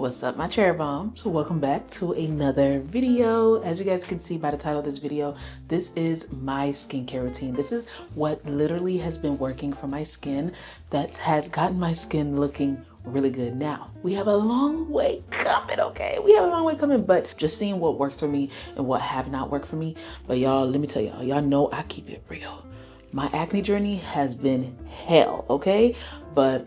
What's up, my cherry bombs? Welcome back to another video. As you guys can see by the title of this video, this is my skincare routine. This is what literally has been working for my skin that has gotten my skin looking really good. Now, we have a long way coming, okay? We have a long way coming, but just seeing what works for me and what have not worked for me. But y'all, let me tell y'all know I keep it real. My acne journey has been hell, okay? But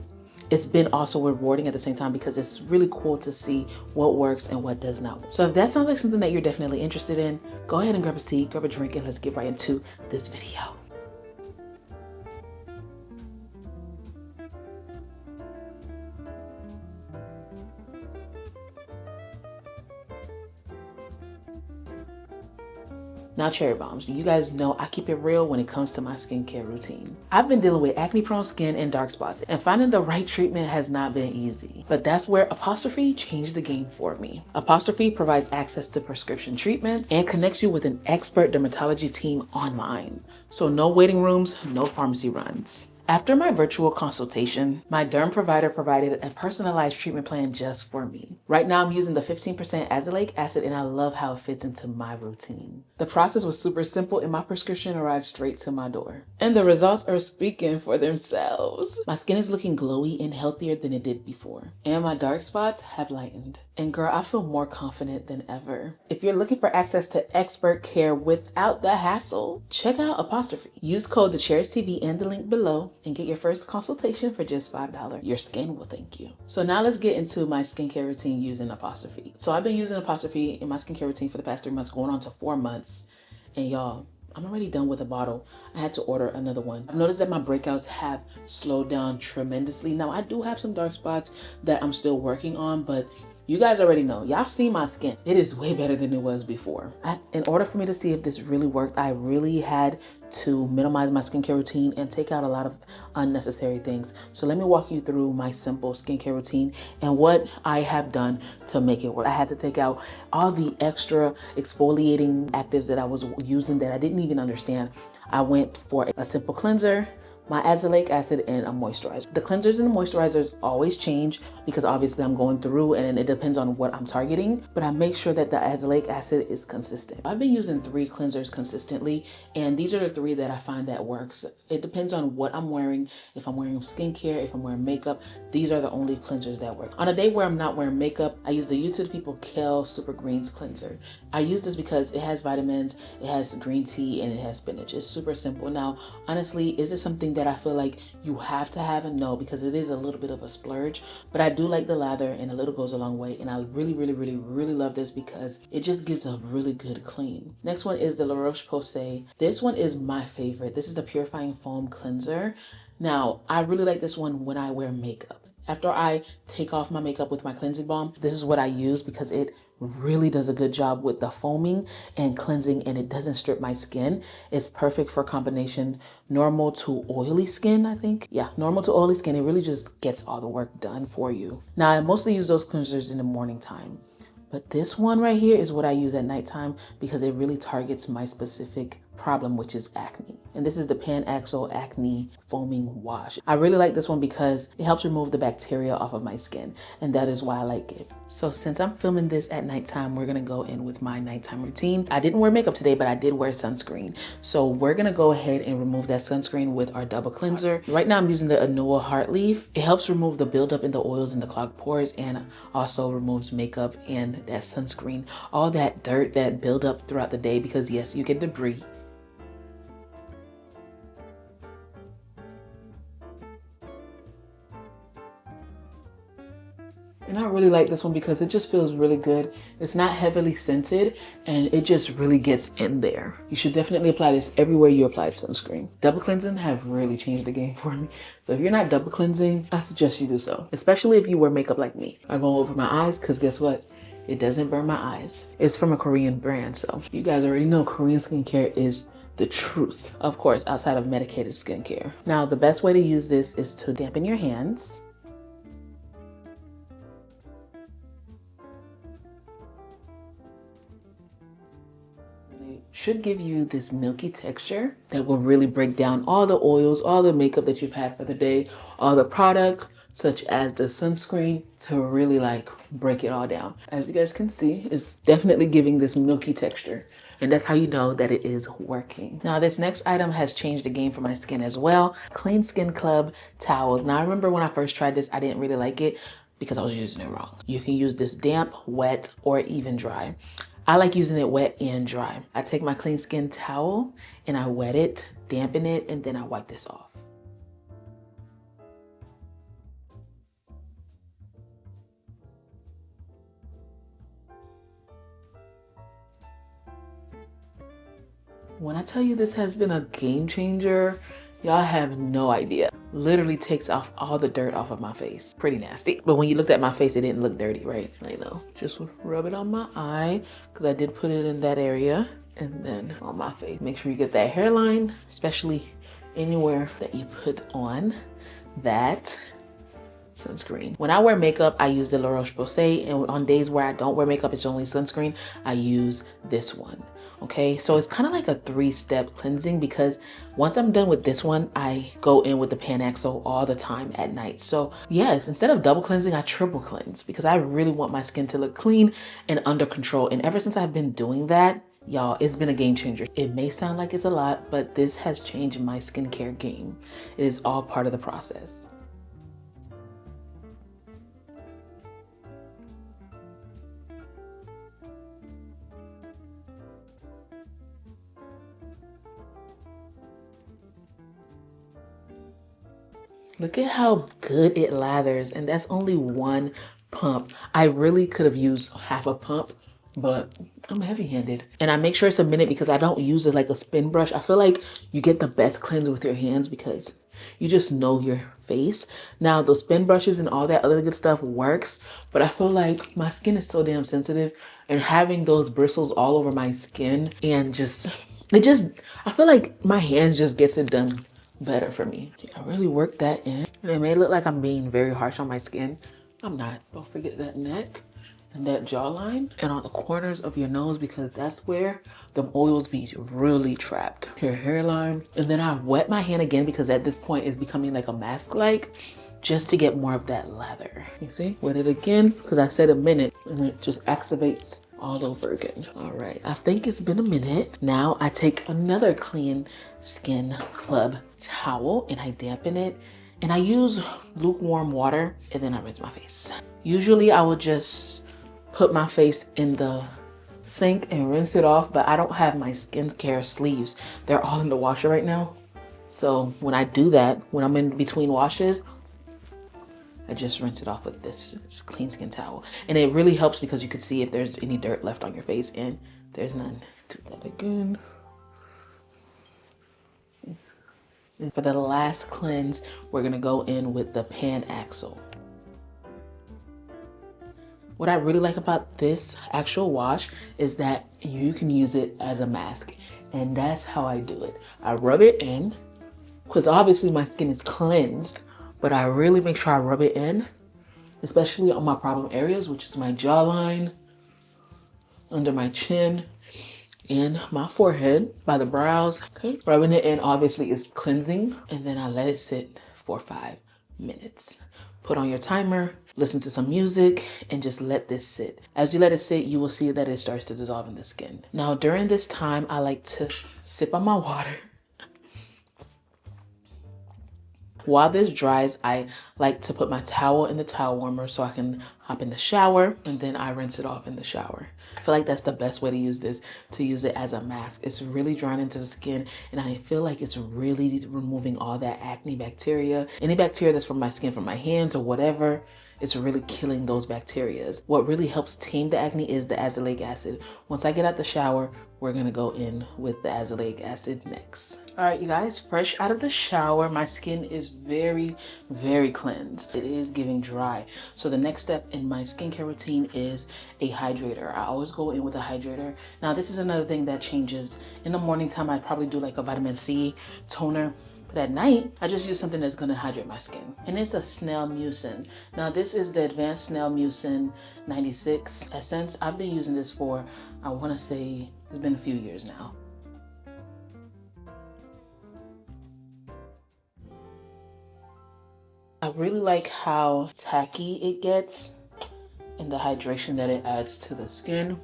it's been also rewarding at the same time because it's really cool to see what works and what does not work. So if that sounds like something that you're definitely interested in, go ahead and grab a seat, grab a drink, and let's get right into this video. Now, cherry bombs, you guys know I keep it real when it comes to my skincare routine. I've been dealing with acne prone skin and dark spots, and finding the right treatment has not been easy. But that's where Apostrophe changed the game for me. Apostrophe provides access to prescription treatment and connects you with an expert dermatology team online. So no waiting rooms, no pharmacy runs. After my virtual consultation, my derm provider provided a personalized treatment plan just for me. Right now I'm using the 15% azelaic acid and I love how it fits into my routine. The process was super simple and my prescription arrived straight to my door. And the results are speaking for themselves. My skin is looking glowy and healthier than it did before. And my dark spots have lightened. And girl, I feel more confident than ever. If you're looking for access to expert care without the hassle, check out Apostrophe. Use code TheCherysTv and the link below and get your first consultation for just $5. Your skin will thank you. So now let's get into my skincare routine using Apostrophe. So I've been using Apostrophe in my skincare routine for the past 3 months, going on to 4 months. And y'all, I'm already done with a bottle. I had to order another one. I've noticed that my breakouts have slowed down tremendously. Now I do have some dark spots that I'm still working on, but you guys already know. Y'all see my skin. It is way better than it was before. In order for me to see if this really worked, I really had to minimize my skincare routine and take out a lot of unnecessary things. So let me walk you through my simple skincare routine and what I have done to make it work. I had to take out all the extra exfoliating actives that I was using that I didn't even understand. I went for a simple cleanser, my azelaic acid, and a moisturizer. The cleansers and the moisturizers always change because obviously I'm going through and it depends on what I'm targeting, but I make sure that the azelaic acid is consistent. I've been using 3 cleansers consistently, and these are the 3 that I find that works. It depends on what I'm wearing. If I'm wearing skincare, if I'm wearing makeup, these are the only cleansers that work. On a day where I'm not wearing makeup, I use the You to the People Kale Super Greens cleanser. I use this because it has vitamins, it has green tea, and it has spinach. It's super simple. Now, honestly, is it something that I feel like you have to have? And no, because it is a little bit of a splurge, but I do like the lather and a little goes a long way. And I really love this because it just gives a really good clean. Next one is the La Roche-Posay. This one is my favorite. This is the Purifying Foam Cleanser. Now, I really like this one when I wear makeup. After I take off my makeup with my cleansing balm, this is what I use because it really does a good job with the foaming and cleansing, and it doesn't strip my skin. It's perfect for combination normal to oily skin, I think. Yeah, normal to oily skin. It really just gets all the work done for you. Now, I mostly use those cleansers in the morning time, but this one right here is what I use at nighttime because it really targets my specific problem, which is acne. And this is the Pan-Axel Acne Foaming Wash. I really like this one because it helps remove the bacteria off of my skin, and that is why I like it. So since I'm filming this at nighttime, we're gonna go in with my nighttime routine. I didn't wear makeup today, but I did wear sunscreen. So we're gonna go ahead and remove that sunscreen with our double cleanser. Right now I'm using the Anua Heart Leaf. It helps remove the buildup in the oils and the clogged pores, and also removes makeup and that sunscreen, all that dirt that build up throughout the day, because yes, you get debris. And I really like this one because it just feels really good. It's not heavily scented and it just really gets in there. You should definitely apply this everywhere you apply sunscreen. Double cleansing have really changed the game for me. So if you're not double cleansing, I suggest you do so. Especially if you wear makeup like me. I go over my eyes because guess what? It doesn't burn my eyes. It's from a Korean brand. So you guys already know Korean skincare is the truth. Of course, outside of medicated skincare. Now, the best way to use this is to dampen your hands. Should give you this milky texture that will really break down all the oils, all the makeup that you've had for the day, all the product, such as the sunscreen, to really like break it all down. As you guys can see, it's definitely giving this milky texture. And that's how you know that it is working. Now this next item has changed the game for my skin as well. Clean Skin Club towels. Now I remember when I first tried this, I didn't really like it because I was using it wrong. You can use this damp, wet, or even dry. I like using it wet and dry. I take my Clean Skin towel and I wet it, dampen it, and then I wipe this off. When I tell you this has been a game changer, y'all have no idea. Literally takes off all the dirt off of my face. Pretty nasty. But when you looked at my face, it didn't look dirty, right? I know. Just rub it on my eye because I did put it in that area. And then on my face. Make sure you get that hairline, especially anywhere that you put on that sunscreen. When I wear makeup, I use the La Roche-Posay, and on days where I don't wear makeup, it's only sunscreen, I use this one. Okay, so it's kind of like a 3-step cleansing because once I'm done with this one, I go in with the Panaxo all the time at night. So yes, instead of double cleansing, I triple cleanse because I really want my skin to look clean and under control. And ever since I've been doing that, y'all, it's been a game changer. It may sound like it's a lot, but this has changed my skincare game. It is all part of the process. Look at how good it lathers, and that's only one pump. I really could have used half a pump, but I'm heavy-handed. And I make sure it's a minute because I don't use it like a spin brush. I feel like you get the best cleanse with your hands because you just know your face. Now, those spin brushes and all that other good stuff works, but I feel like my skin is so damn sensitive, and having those bristles all over my skin and I feel like my hands just gets it done better for me. I really work that in. And it may look like I'm being very harsh on my skin. I'm not. Don't forget that neck and that jawline and on the corners of your nose because that's where the oils be really trapped. Your hairline. And then I wet my hand again because at this point it's becoming like a mask-like just to get more of that lather. You see? Wet it again because I said a minute and it just activates all over again. All right, I think it's been a minute. Now I take another Clean Skin Club towel and I dampen it and I use lukewarm water and then I rinse my face. Usually I will just put my face in the sink and rinse it off, but I don't have my skincare sleeves. They're all in the washer right now. So when I do that, when I'm in between washes, I just rinse it off with this Clean Skin towel. And it really helps because you can see if there's any dirt left on your face, and there's none. Do that again. And for the last cleanse, we're gonna go in with the Panaxo. What I really like about this actual wash is that you can use it as a mask. And that's how I do it. I rub it in, because obviously my skin is cleansed, but I really make sure I rub it in, especially on my problem areas, which is my jawline, under my chin, and my forehead, by the brows. Okay, rubbing it in obviously is cleansing, and then I let it sit for 5 minutes. Put on your timer, listen to some music, and just let this sit. As you let it sit, you will see that it starts to dissolve in the skin. Now, during this time, I like to sip on my water. While this dries, I like to put my towel in the towel warmer so I can hop in the shower, and then I rinse it off in the shower. I feel like that's the best way to use this, to use it as a mask. It's really drying into the skin, and I feel like it's really removing all that acne bacteria. Any bacteria that's from my skin, from my hands or whatever, it's really killing those bacteria. What really helps tame the acne is the azelaic acid. Once I get out the shower, we're gonna go in with the azelaic acid next. All right, you guys, fresh out of the shower, my skin is very, very cleansed. It is giving dry. So the next step in my skincare routine is a hydrator. I always go in with a hydrator. Now, this is another thing that changes. In the morning time, I probably do like a vitamin C toner. But at night, I just use something that's gonna hydrate my skin. And it's a Snail Mucin. Now this is the Advanced Snail Mucin 96 Essence. I've been using this for, I wanna say, it's been a few years now. I really like how tacky it gets and the hydration that it adds to the skin.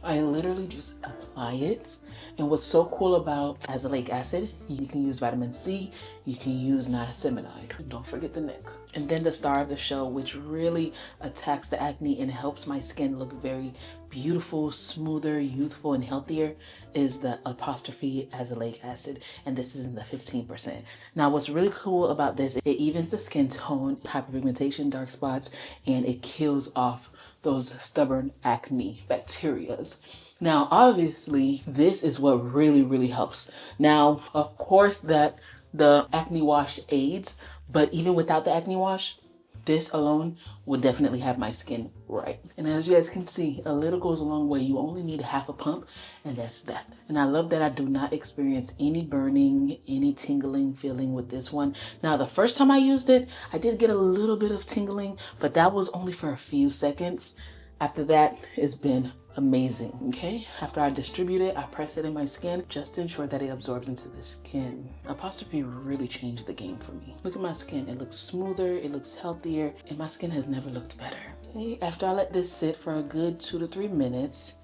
I literally just apply it. And what's so cool about azelaic acid, you can use vitamin C, you can use niacinamide. And don't forget the neck. And then the star of the show, which really attacks the acne and helps my skin look very beautiful, smoother, youthful, and healthier, is the Apostrophe azelaic acid. And this is in the 15%. Now, what's really cool about this, it evens the skin tone, hyperpigmentation, dark spots, and it kills off those stubborn acne bacterias. Now, obviously, this is what really helps. Now, of course, that the acne wash aids, but even without the acne wash, this alone will definitely have my skin right. And as you guys can see, a little goes a long way. You only need half a pump, and that's that. And I love that I do not experience any burning, any tingling feeling with this one. Now, the first time I used it, I did get a little bit of tingling, but that was only for a few seconds. After that, it's been amazing, okay? After I distribute it, I press it in my skin just to ensure that it absorbs into the skin. Apostrophe really changed the game for me. Look at my skin. It looks smoother, it looks healthier, and my skin has never looked better. Okay? After I let this sit for a good 2 to 3 minutes,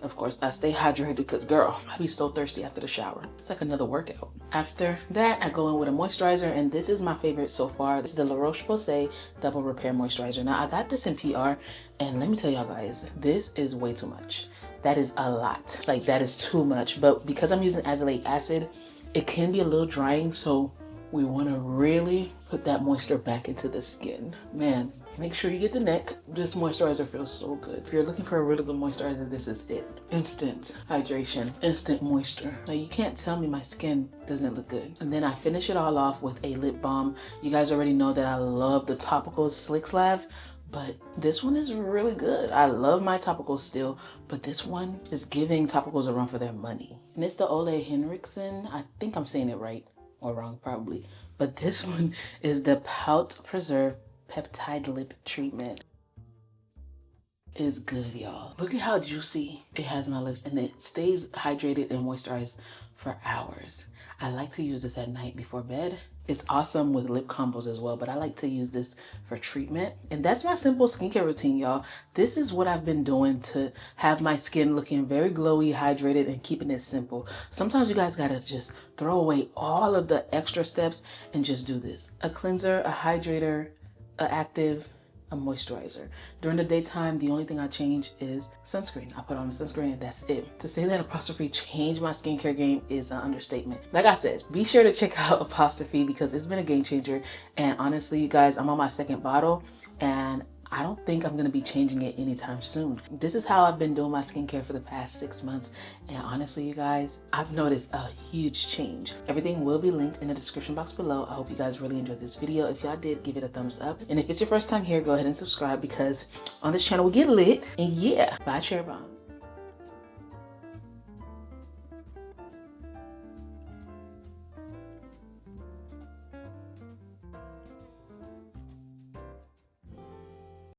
of course, I stay hydrated because, girl, I be so thirsty after the shower. It's like another workout. After that, I go in with a moisturizer, and this is my favorite so far. This is the La Roche-Posay Double Repair Moisturizer. Now, I got this in PR, and let me tell y'all guys, this is way too much. That is a lot. Like, that is too much. But because I'm using azelaic acid, it can be a little drying, so we want to really put that moisture back into the skin. Man, make sure you get the neck. This moisturizer feels so good. If you're looking for a really good moisturizer, this is it. Instant hydration, instant moisture. Now, you can't tell me my skin doesn't look good. And then I finish it all off with a lip balm. You guys already know that I love the topical Slick Slav, but this one is really good. I love my topicals still, but this one is giving topicals a run for their money. And it's the Ole Henriksen. I think I'm saying it right or wrong, probably. But this one is the Pout Preserve Peptide Lip Treatment. Is good, y'all. Look at how juicy it has my lips, and it stays hydrated and moisturized for hours. I like to use this at night before bed. It's awesome with lip combos as well, but I like to use this for treatment. And that's my simple skincare routine, y'all. This is what I've been doing to have my skin looking very glowy, hydrated, and keeping it simple. Sometimes you guys gotta just throw away all of the extra steps and just do this. A cleanser, a hydrator, an active, a moisturizer. During the daytime, the only thing I change is sunscreen. I put on a sunscreen and that's it. To say that Apostrophe changed my skincare game is an understatement. Like I said, be sure to check out Apostrophe because it's been a game changer. And honestly, you guys, I'm on my 2nd bottle and I don't think I'm gonna be changing it anytime soon. This is how I've been doing my skincare for the past 6 months. And honestly, you guys, I've noticed a huge change. Everything will be linked in the description box below. I hope you guys really enjoyed this video. If y'all did, give it a thumbs up. And if it's your first time here, go ahead and subscribe because on this channel we get lit. And yeah, bye, Cherry Bomb.